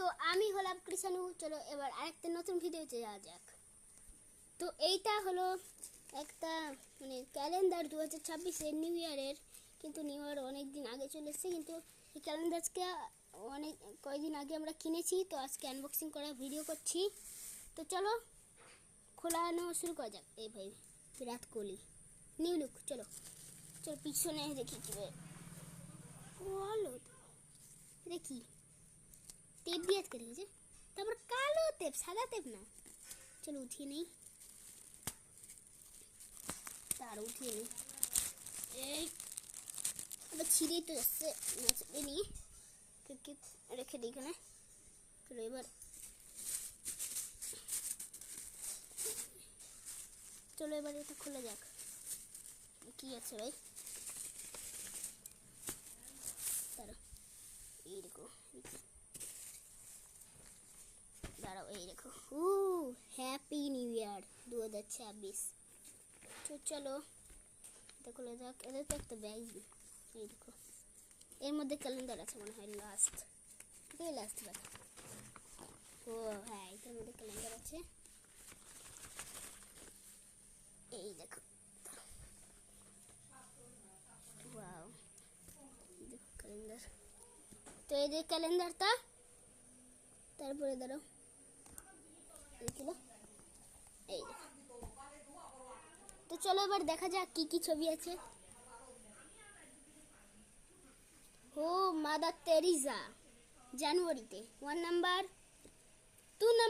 তো আমি হলাম কৃষাণু। চলো এবার আরেকটা নতুন ভিডিওতে যাওয়া যাক। তো এইটা হলো একটা মানে ক্যালেন্ডার 2026-এর নিউ ইয়ারের, কিন্তু নিউ ইয়ার অনেক দিন আগে চলে এসেছে, কিন্তু এই ক্যালেন্ডারকে অনেক কয়েকদিন আগে আমরা কিনেছি। তো আজকে আনবক্সিং করা ভিডিও করছি। তো চলো খোলানো শুরু করা যাক। এই ভাই বিরাট কোহলি নিউ লুক। চলো চলো পিছনে দেখি কীভাবে বলো দেখি টেপ দিয়ে আটকে রেখেছে, তারপর কালো টেপ, সাদা টেপ না। চলো উঠিয়ে নেই, তার উঠিয়ে নেই। এই আবার ছিঁড়েই তো যাচ্ছে, নিয়ে রেখে দিই এখানে। চলো এবার এটা খোলা যাক। কি আছে ভাই, দাঁড়াও এই দেখো, দাঁড়াও এই দেখো, হ্যাপি নিউ ইয়ার 2026। তো চলো এটা খোলা যাক। এটা তো একটা ব্যাগ, এই দেখো এর মধ্যে ক্যালেন্ডার আছে মনে হয়, লাস্ট ব্যাগ। ও হ্যাঁ, এটার মধ্যে ক্যালেন্ডার আছে। এই দেখো, ওয়াও দেখো ক্যালেন্ডার। তো এই যে ক্যালেন্ডারটা, তারপরে দাঁড়াও দেখো এই দেখো। তো চলো এবার দেখা যাক কি কি ছবি আছে। ও মাদার তেরেসা, জানুয়ারিতে 1 নাম্বার, 2 নাম্বার।